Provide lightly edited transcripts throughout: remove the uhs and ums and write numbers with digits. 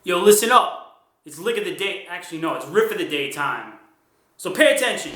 Yo, listen up. It's lick of the day. Actually, no, it's riff of the day time. So pay attention.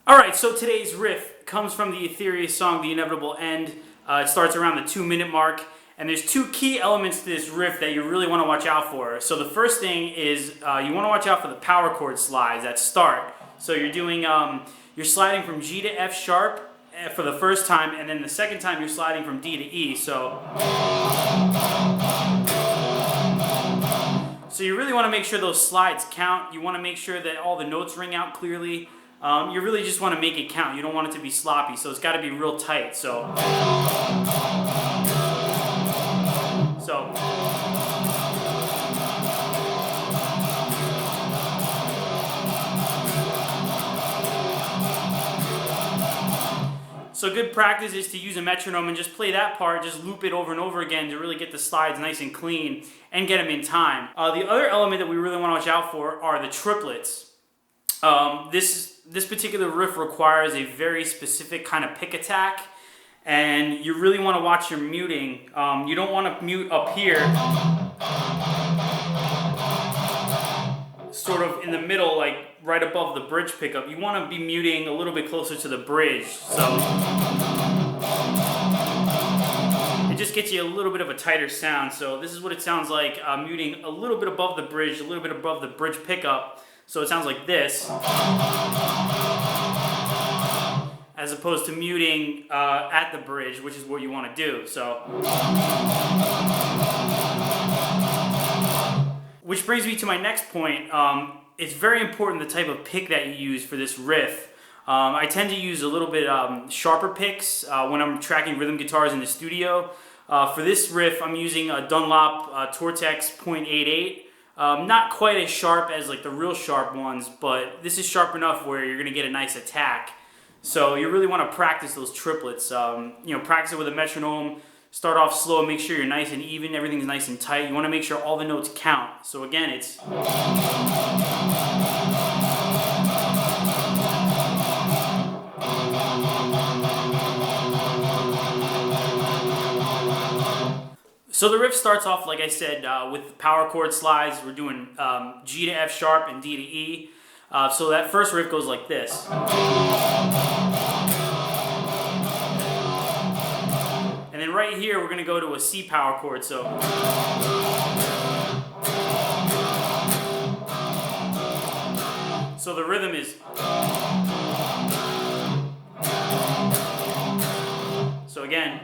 Alright, so today's riff comes from the Ethereal song, The Inevitable End. It starts around the 2-minute mark, and there's two key elements to this riff that you really want to watch out for. So the first thing is you want to watch out for the power chord slides at start. So you're doing, you're sliding from G to F sharp for the first time, and then the second time you're sliding from D to E. So you really want to make sure those slides count. You want to make sure that all the notes ring out clearly. You really just want to make it count. You don't want it to be sloppy, so it's got to be real tight. So good practice is to use a metronome and just play that part, just loop it over and over again to really get the slides nice and clean and get them in time. The other element that we really want to watch out for are the triplets. This particular riff requires a very specific kind of pick attack, and you really want to watch your muting. You don't want to mute up here, sort of in the middle, like right above the bridge pickup. You want to be muting a little bit closer to the bridge, so it just gets you a little bit of a tighter sound. So this is what it sounds like, muting a little bit above the bridge, a little bit above the bridge pickup. So it sounds like this, as opposed to muting at the bridge, which is what you want to do. So, which brings me to my next point. It's very important the type of pick that you use for this riff. I tend to use a little bit sharper picks when I'm tracking rhythm guitars in the studio. For this riff, I'm using a Dunlop Tortex .88. Not quite as sharp as like the real sharp ones, but this is sharp enough where you're going to get a nice attack. So you really want to practice those triplets. Practice it with a metronome. Start off slow and make sure you're nice and even, everything's nice and tight. You want to make sure all the notes count. So again, it's... So the riff starts off, like I said, with power chord slides. We're doing G to F sharp and D to E. So that first riff goes like this. And then right here, we're going to go to a C power chord. So the rhythm is... So again...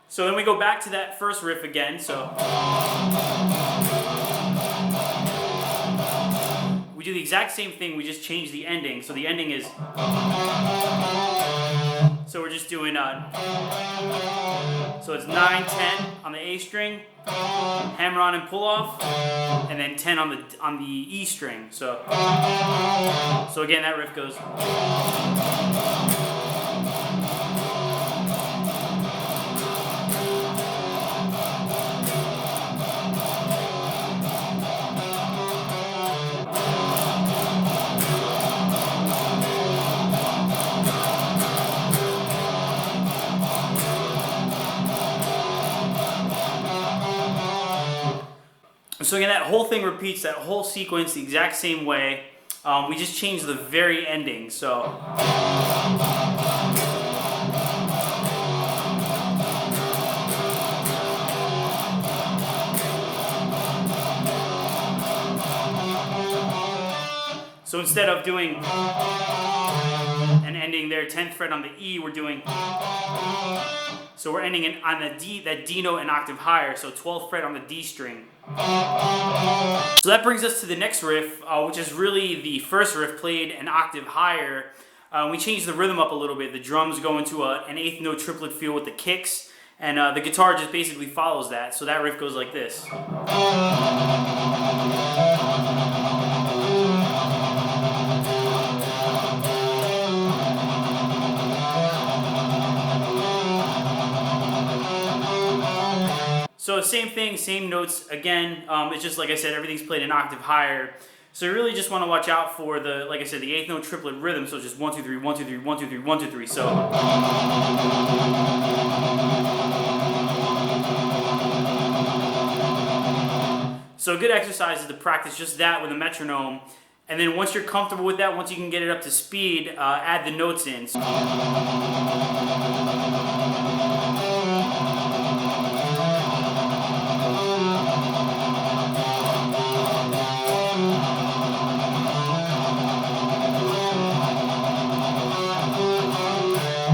So then we go back to that first riff again, so we do the exact same thing, we just change the ending. So the ending is, so we're just doing, so it's 9, 10 on the A string, hammer on and pull off, and then 10 on the E string. So again, that riff goes. So again, that whole thing repeats, that whole sequence the exact same way. We just changed the very ending. So instead of doing and ending there 10th fret on the E, we're doing, so we're ending on the D, that D note an octave higher, so 12th fret on the D string. So that brings us to the next riff, which is really the first riff played an octave higher. We changed the rhythm up a little bit. The drums go into an 8th note triplet feel with the kicks, and the guitar just basically follows that. So that riff goes like this. So same thing, same notes again. It's just like I said, everything's played an octave higher. So you really just want to watch out for the, like I said, the 8th note triplet rhythm. So just 1 2 3 1 2 3 1 2 3 1 2 3. So a good exercise is to practice just that with a metronome. And then once you're comfortable with that, once you can get it up to speed, add the notes in.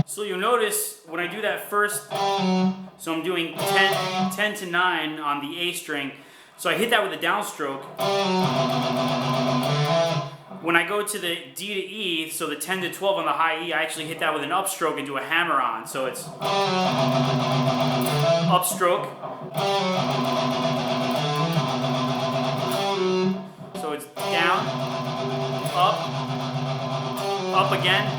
So you'll notice when I do that first, so I'm doing 10 to 9 on the A string. So I hit that with a downstroke. When I go to the D to E, so the 10 to 12 on the high E, I actually hit that with an upstroke and do a hammer on. So it's upstroke. So it's down, up again.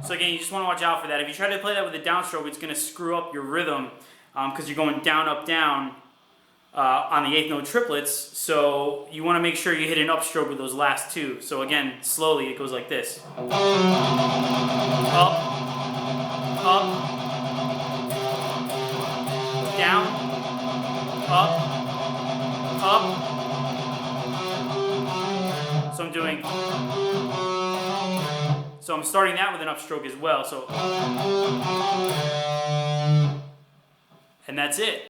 So again, you just want to watch out for that. If you try to play that with a downstroke, it's going to screw up your rhythm because you're going down, up, down on the 8th note triplets. So you want to make sure you hit an upstroke with those last two. So again, slowly, it goes like this. Up, up, down, up. So I'm doing... So I'm starting that with an upstroke as well. So, and that's it.